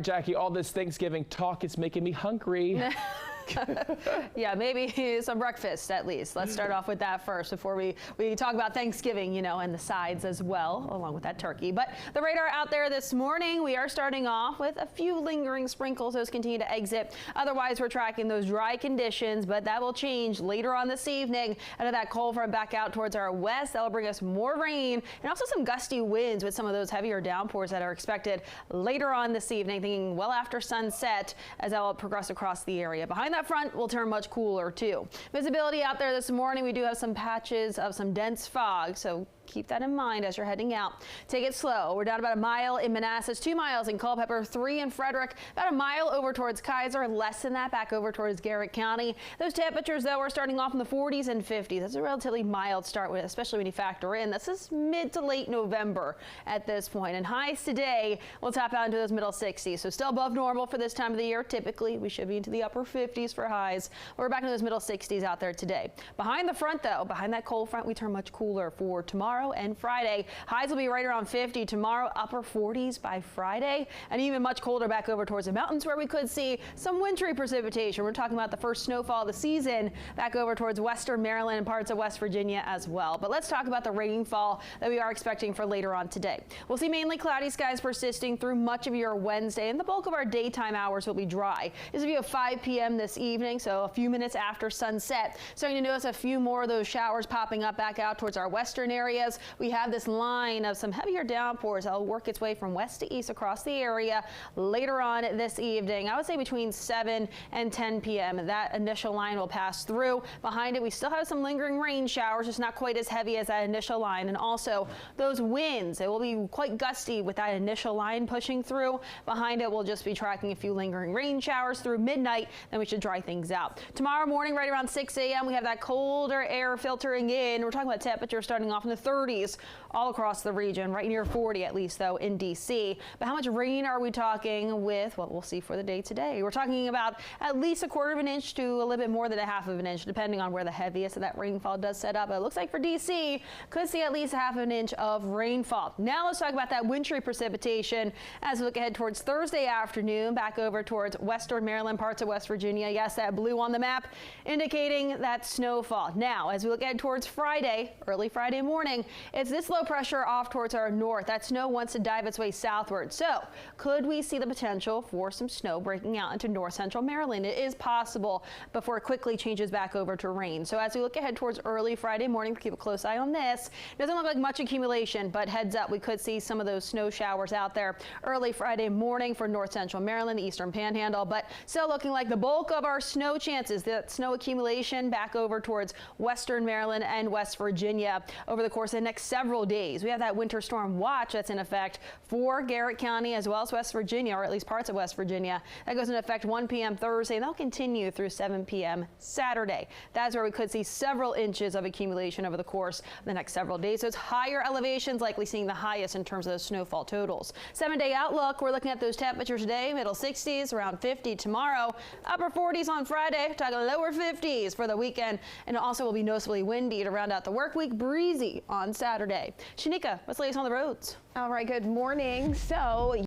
Jackie, all this Thanksgiving talk is making me hungry. Yeah, maybe some breakfast at least. Let's start off with that first before we talk about Thanksgiving, you know, and the sides as well, along with that turkey. But the radar out there this morning, we are starting off with a few lingering sprinkles. Those continue to exit. Otherwise, we're tracking those dry conditions, but that will change later on this evening. Out of that cold front back out towards our west, that'll bring us more rain and also some gusty winds with some of those heavier downpours that are expected later on this evening, thinking well after sunset as that will progress across the area. Behind that front will turn much cooler too. Visibility out there this morning, we do have some patches of some dense fog, so keep that in mind as you're heading out. Take it slow. We're down about a mile in Manassas, 2 miles in Culpeper, 3 in Frederick, about a mile over towards Kaiser, less than that back over towards Garrett County. Those temperatures though are starting off in the 40s and 50s. That's a relatively mild start, especially when you factor in this is mid to late November at this point. And highs today will tap out into those middle 60s. So still above normal for this time of the year. Typically we should be into the upper 50s for highs. We're back into those middle 60s out there today. Behind the front though, behind that cold front, we turn much cooler for tomorrow and Friday. Highs will be right around 50 tomorrow, upper 40s by Friday, and even much colder back over towards the mountains where we could see some wintry precipitation. We're talking about the first snowfall of the season back over towards western Maryland and parts of West Virginia as well. But let's talk about the rainfall that we are expecting for later on today. We'll see mainly cloudy skies persisting through much of your Wednesday, and the bulk of our daytime hours will be dry. This will be at 5 p.m. this evening, so a few minutes after sunset. Starting to notice a few more of those showers popping up back out towards our western areas. We have this line of some heavier downpours that will work its way from west to east across the area later on this evening. I would say between 7 and 10 p.m. That initial line will pass through. Behind it, we still have some lingering rain showers, just not quite as heavy as that initial line. And also those winds, it will be quite gusty with that initial line pushing through. Behind it, we'll just be tracking a few lingering rain showers through midnight. Then we should dry things out. Tomorrow morning, right around 6 a.m., we have that colder air filtering in. We're talking about temperatures starting off in the 30s all across the region, right near 40 at least though in DC. But how much rain are we talking with what we'll see for the day today? We're talking about at least 1/4 of an inch to a little bit more than 1/2 of an inch, depending on where the heaviest of that rainfall does set up. But it looks like for DC, could see at least 1/2 of an inch of rainfall. Now let's talk about that wintry precipitation as we look ahead towards Thursday afternoon, back over towards western Maryland, parts of West Virginia. Yes, that blue on the map indicating that snowfall. Now, as we look ahead towards Friday, early Friday morning, it's this low pressure off towards our north. That snow wants to dive its way southward. So could we see the potential for some snow breaking out into north central Maryland? It is possible before it quickly changes back over to rain. So as we look ahead towards early Friday morning, keep a close eye on this. Doesn't look like much accumulation, but heads up, we could see some of those snow showers out there early Friday morning for north central Maryland, the eastern panhandle, but still looking like the bulk of our snow chances, that snow accumulation back over towards western Maryland and West Virginia over the course of the next several days. We have that winter storm watch that's in effect for Garrett County as well as West Virginia, or at least parts of West Virginia. That goes into effect 1 p.m. Thursday, and that'll continue through 7 p.m. Saturday. That's where we could see several inches of accumulation over the course of the next several days. So it's higher elevations, likely seeing the highest in terms of those snowfall totals. 7-day outlook, we're looking at those temperatures today, middle 60s, around 50 tomorrow, upper 40s on Friday, talking lower 50s for the weekend, and it also will be noticeably windy to round out the work week, breezy on Saturday. Shanika, what's the latest on the roads? All right, good morning. So